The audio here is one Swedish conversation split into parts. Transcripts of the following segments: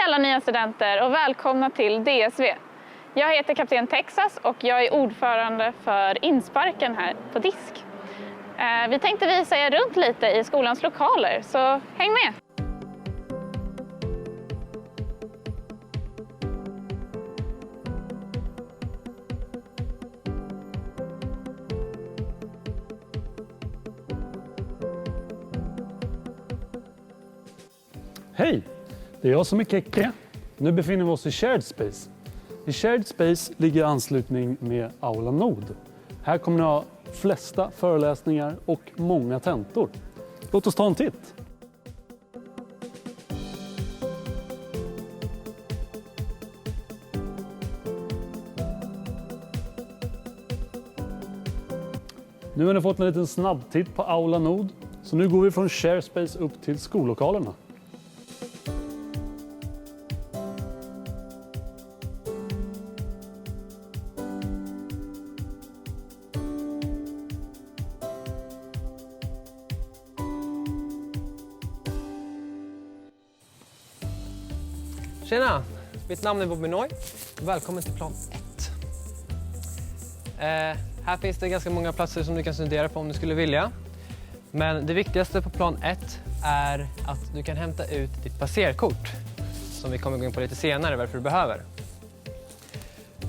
alla nya studenter och välkomna till DSV. Jag heter kapten Texas och jag är ordförande för insparken här på DISK. Vi tänkte visa er runt lite i skolans lokaler, så häng med! Hej! Det är jag som är Kekke. Nu befinner vi oss i Shared Space. I Shared Space ligger i anslutning med Aula Nod. Här kommer ni ha flesta föreläsningar och många tentor. Låt oss ta en titt! Nu har ni fått en liten snabbtitt på Aula Nod. Så nu går vi från Shared Space upp till skollokalerna. Tjena! Mitt namn är Bobby Noy. Välkommen till plan 1. Här finns det ganska många platser som du kan studera på om du skulle vilja. Men det viktigaste på plan 1 är att du kan hämta ut ditt passerkort. Som vi kommer gå in på lite senare varför du behöver.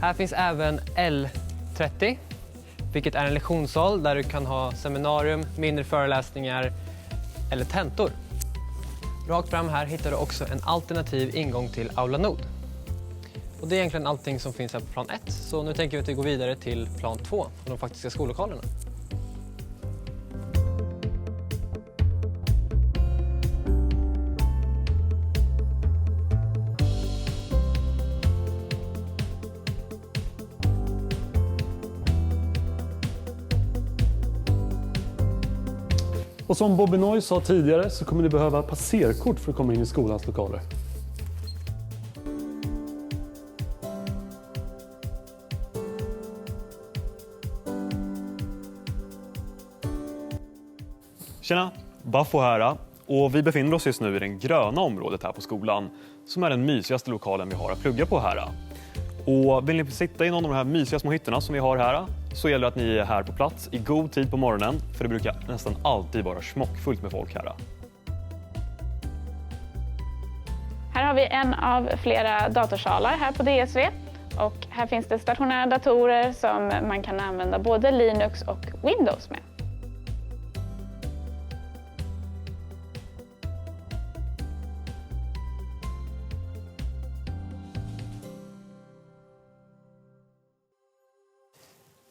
Här finns även L30. Vilket är en lektionssal där du kan ha seminarium, mindre föreläsningar eller tentor. Rakt fram här hittar du också en alternativ ingång till Aula Nod. Och det är egentligen allting som finns här på plan 1. Så nu tänker vi att vi går vidare till plan 2, de faktiska skollokalerna. Och som Bobby Noy sa tidigare så kommer ni behöva passerkort för att komma in i skolans lokaler. Tjena, Baffo här. Och vi befinner oss just nu i det gröna området här på skolan som är den mysigaste lokalen vi har att plugga på här. Och vill ni sitta i någon av de här mysiga små hytterna som vi har här så gäller det att ni är här på plats i god tid på morgonen för det brukar nästan alltid vara smockfullt med folk här. Här har vi en av flera datorsalar här på DSV. Och här finns det stationära datorer som man kan använda både Linux och Windows med.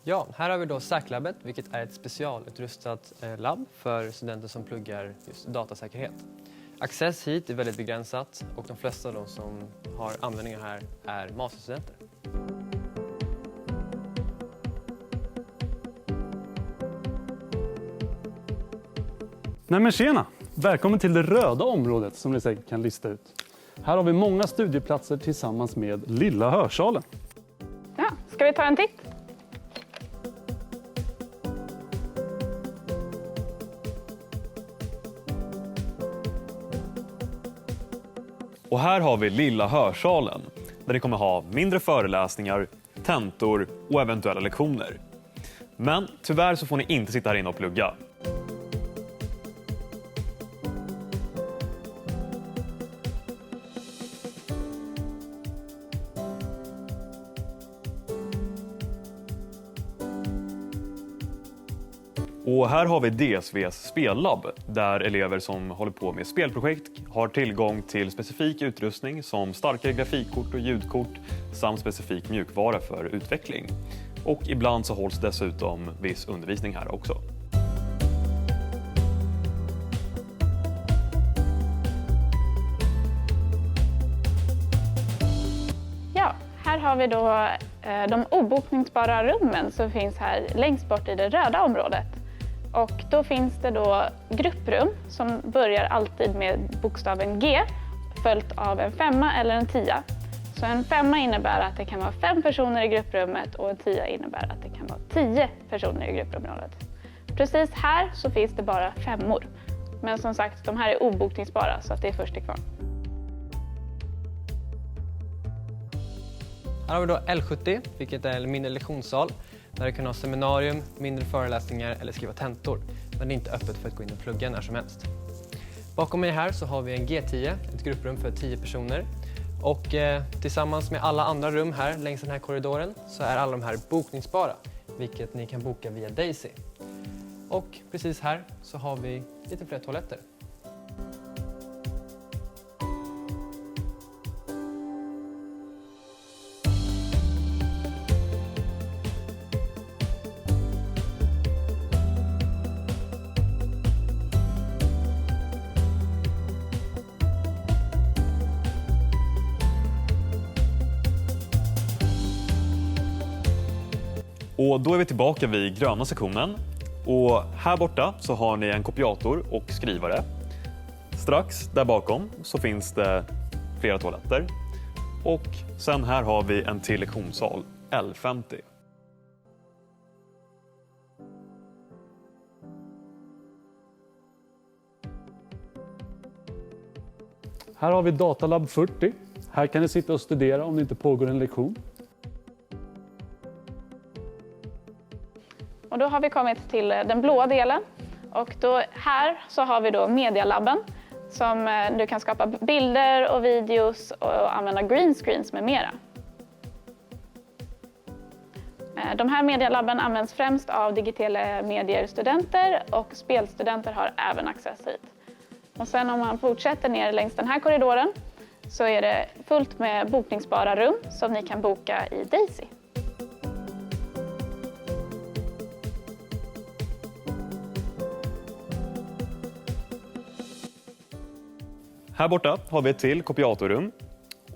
Ja, här har vi då SAC-labbet, vilket är ett specialutrustat labb för studenter som pluggar just datasäkerhet. Access hit är väldigt begränsat och de flesta av de som har användningar här är masterstudenter. Nej men tjena! Välkommen till det röda området som ni säkert kan lista ut. Här har vi många studieplatser tillsammans med Lilla hörsalen. Ja, ska vi ta en titt? Och här har vi Lilla hörsalen där ni kommer ha mindre föreläsningar, tentor och eventuella lektioner. Men tyvärr så får ni inte sitta här inne och plugga. Och här har vi DSVs spellabb där elever som håller på med spelprojekt har tillgång till specifik utrustning som starkare grafikkort och ljudkort samt specifik mjukvara för utveckling. Och ibland så hålls dessutom viss undervisning här också. Ja, här har vi då de obokningsbara rummen som finns här längst bort i det röda området. Och då finns det då grupprum som börjar alltid med bokstaven G följt av en 5 eller en 10. Så en 5 innebär att det kan vara 5 personer i grupprummet och en 10 innebär att det kan vara 10 personer i grupprummet. Precis här så finns det bara 5-or. Men som sagt, de här är obokningsbara så att det är först till kvar. Här har vi då L70, vilket är en mindre lektionssal där du kan ha seminarium, mindre föreläsningar eller skriva tentor. Men det är inte öppet för att gå in och plugga när som helst. Bakom mig här så har vi en G10, ett grupprum för 10 personer. Och tillsammans med alla andra rum här längs den här korridoren så är alla de här bokningsbara, vilket ni kan boka via Daisy. Och precis här så har vi lite fler toaletter. Och då är vi tillbaka vid gröna sektionen. Och här borta så har ni en kopiator och skrivare. Strax där bakom så finns det flera toaletter. Och sen här har vi en till lektionssal, L50. Här har vi Datalab 40. Här kan ni sitta och studera om det inte pågår en lektion. Och då har vi kommit till den blåa delen. Och då, här så har vi då medialabben som du kan skapa bilder och videos och använda green screens med mera. De här medialabben används främst av digitala medier-studenter och spelstudenter har även access hit. Och sen om man fortsätter ner längs den här korridoren så är det fullt med bokningsbara rum som ni kan boka i Daisy. Här borta har vi ett till kopiatorrum.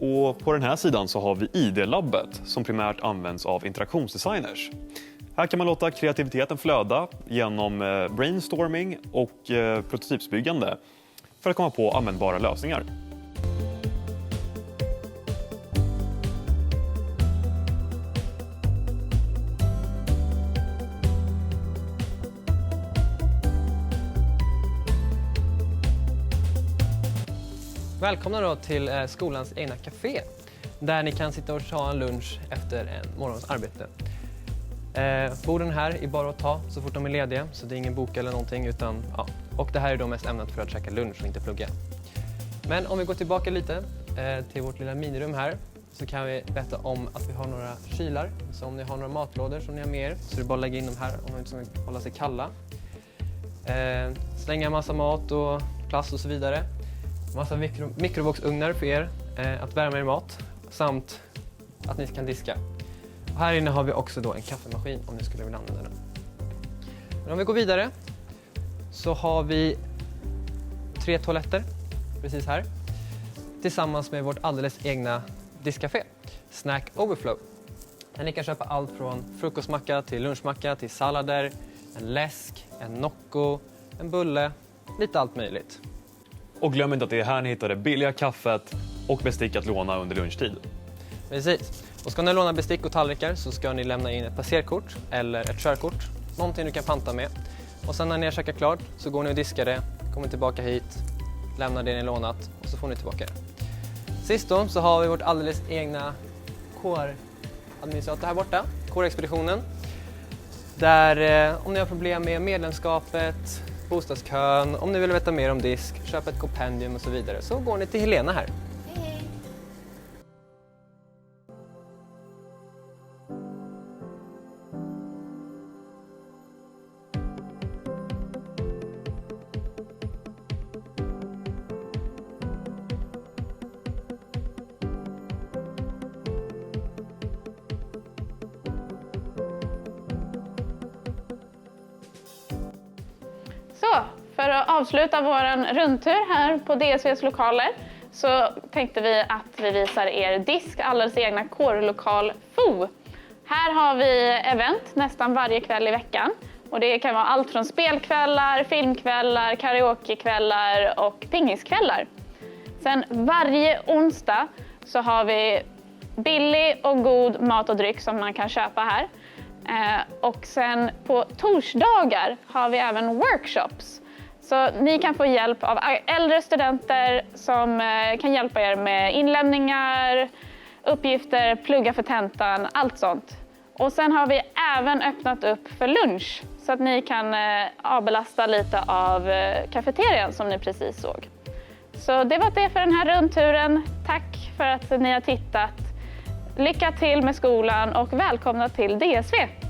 Och på den här sidan så har vi ID-labbet som primärt används av interaktionsdesigners. Här kan man låta kreativiteten flöda genom brainstorming och prototypsbyggande för att komma på användbara lösningar. Välkomna då till skolans egna café där ni kan sitta och ta en lunch efter en morgons arbete. Borden här är bara att ta så fort de är lediga, så det är ingen bok eller någonting. Och det här är då mest ämnat för att käka lunch och inte plugga. Men om vi går tillbaka lite till vårt lilla minirum här så kan vi berätta om att vi har några kylar. Så om ni har några matlådor som ni har med er så är det bara att lägga in dem här om de inte ska hålla sig kalla. Slänga en massa mat och plast och så vidare. Massa mikrovågsugnar för er att värma er mat samt att ni kan diska. Och här inne har vi också då en kaffemaskin om ni skulle vilja använda den. Men om vi går vidare så har vi 3 toaletter precis här tillsammans med vårt alldeles egna diskcafé, Snack Overflow. Där ni kan köpa allt från frukostmacka till lunchmacka till sallader, en läsk, en Nocco, en bulle, lite allt möjligt. Och glöm inte att det är här ni hittar det billiga kaffet och bestick att låna under lunchtid. Precis. Och ska ni låna bestick och tallrikar så ska ni lämna in ett passerkort eller ett körkort. Någonting du kan panta med. Och sen när ni har käkat klart så går ni och diskar det, kommer tillbaka hit, lämnar det ni lånat och så får ni tillbaka det. Sist då så har vi vårt alldeles egna kåradministrator här borta, kårexpeditionen. Där om ni har problem med medlemskapet, bostadskön, om ni vill veta mer om disk, köpa ett kompendium och så vidare så går ni till Helena här. Hej. Så, för att avsluta vår rundtur här på DSVs lokaler så tänkte vi att vi visar er DISK, alldeles egna kårlokal FO. Här har vi event nästan varje kväll i veckan. Och det kan vara allt från spelkvällar, filmkvällar, karaokekvällar och pingiskvällar. Sen varje onsdag så har vi billig och god mat och dryck som man kan köpa här. Och sen på torsdagar har vi även workshops. Så ni kan få hjälp av äldre studenter som kan hjälpa er med inlämningar, uppgifter, plugga för tentan, allt sånt. Och sen har vi även öppnat upp för lunch så att ni kan avbelasta lite av kafeterian som ni precis såg. Så det var det för den här rundturen. Tack för att ni har tittat. Lycka till med skolan och välkomna till DSV!